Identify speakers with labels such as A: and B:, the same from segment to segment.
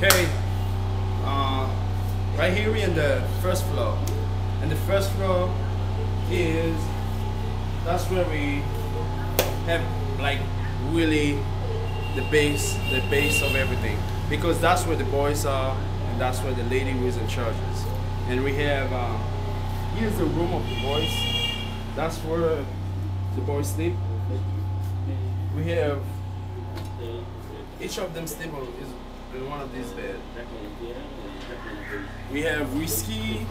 A: Okay, right here we're in the first floor, and the first floor is where we have like really the base of everything, because that's where the boys are and that's where the lady who is in charge is. And we have here's the room of the boys. That's where the boys sleep. We have each of them sleep is in one of these beds. We have Whiskey.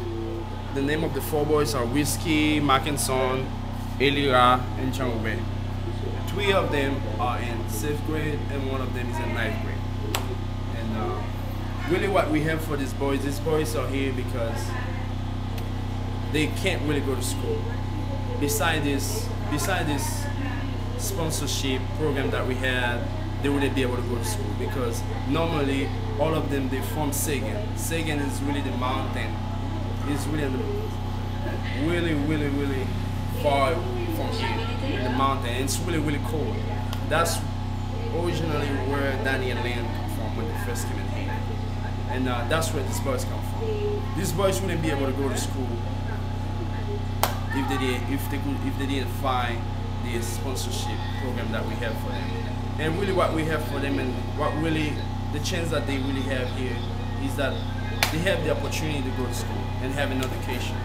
A: The name of the four boys are Whiskey, Mackinson, Elira, and Changbe. Three of them are in 6th grade and one of them is in 9th grade. And really what we have for these boys are here because they can't really go to school. Besides this sponsorship program that we had, they wouldn't be able to go to school because normally all of them, they from Sagan. Sagan is really the mountain. It's really really far from here in the mountain. It's really cold. That's originally where Danny and Lynn come from when they first came in here. And that's where these boys come from. These boys wouldn't be able to go to school if they didn't find the sponsorship program that we have for them. And really what we have for them, and what really the chance that they really have here is that they have the opportunity to go to school and have an education.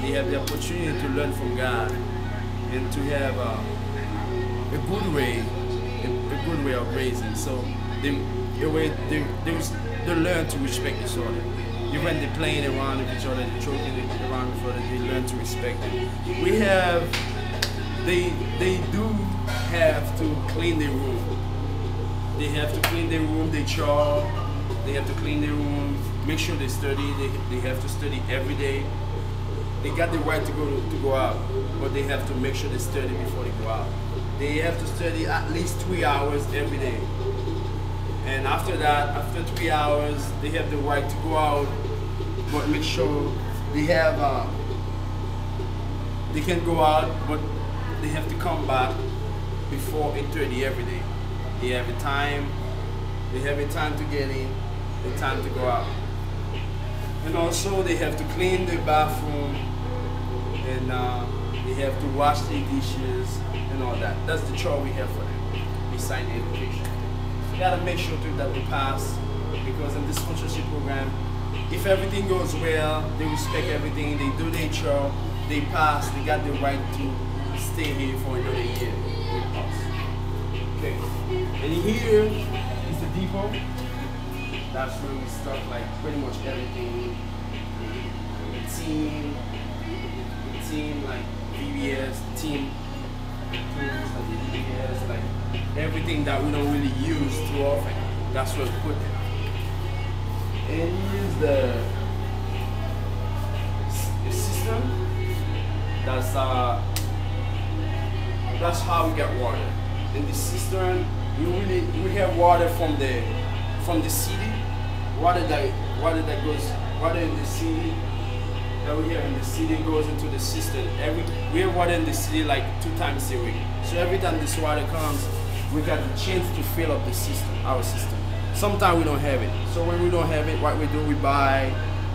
A: They have the opportunity to learn from God and to have a good way of raising. So they learn to respect each other. Even when they're playing around with each other, they're joking around with each other, they learn to respect them. They do have to clean their room. They have to clean their room, they chore, they have to clean their room, make sure they study, they have to study every day. They got the right to go out, but they have to make sure they study before they go out. They have to study at least 3 hours every day. And after that, after 3 hours, they have the right to go out, but make sure they have, they can go out, but they have to come back before 8:30 every day. They have a time to get in, a time to go out. And also they have to clean the bathroom, and they have to wash their dishes and all that. That's the chore we have for them, besides education. You gotta make sure too that they pass, because in this sponsorship program, if everything goes well, they respect everything, they do their chore, they pass, they got the right to stay here for another year with us. Okay, and here is the depot. That's where we stock like pretty much everything. The team like VBS, team tools like the VBS, like everything that we don't really use too often. That's where we put it. And here's the system. That's how we get water. In the cistern, we have water from the city, water in the city that we have in the city goes into the cistern. We have water in the city like 2 times a week. So every time this water comes, we got the chance to fill up the system, our system. Sometimes we don't have it. So when we don't have it, what we do, we buy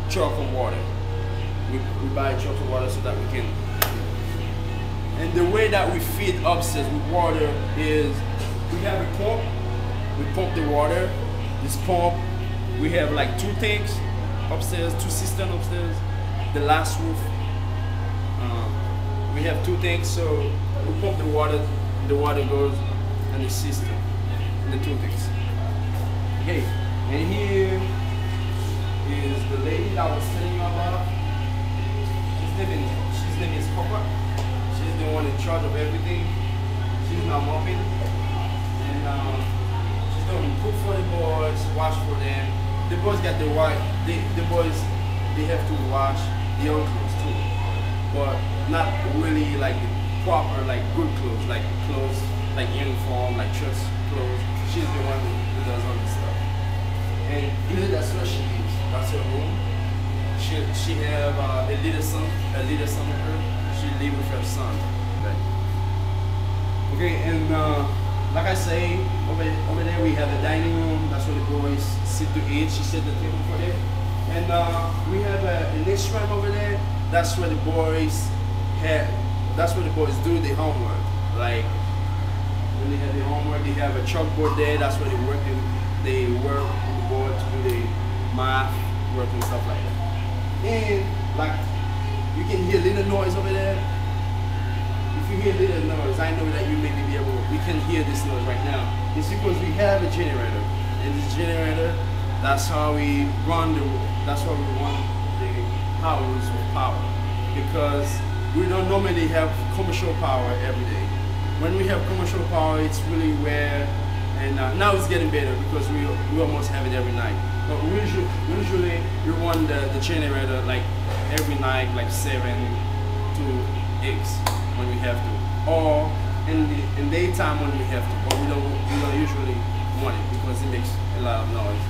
A: chocolate water. We buy chocolate water so that we can. And the way that we feed upstairs with water is we have a pump. We pump the water. This pump, we have like 2 tanks upstairs, 2 cisterns upstairs. The last roof, we have 2 tanks, so we pump the water goes in the cistern, in the 2 tanks. Okay, and here is the lady that I was telling you about. She's name is Papa. She's the one in charge of everything. She's now mopping, and she's gonna cook for the boys, wash for them. The boys got the right. The boys, they have to wash their own clothes too, but not really like the proper, like good clothes, like uniform, like church clothes. She's the one who does all this stuff. And here, that's where she lives. That's her room. She have a little son with her. She live with her son. Okay, and like I say, over there we have the dining room. That's where the boys sit to eat. She set the table for them. And we have a next room over there. That's where the boys do the homework. Like when they have the homework, they have a chalkboard there. That's where they work with the board to do the math work and stuff like that. And like you can hear little noise over there. If you hear little noise, I know that you may be we can hear this noise right now. It's because we have a generator. And this generator, that's how we run the house with power. Because we don't normally have commercial power every day. When we have commercial power, it's really rare, and now it's getting better because we almost have it every night. But usually we run the generator like every night, like 7 to 8 when we have to, or in daytime when we have to. But we don't usually want it because it makes a lot of noise.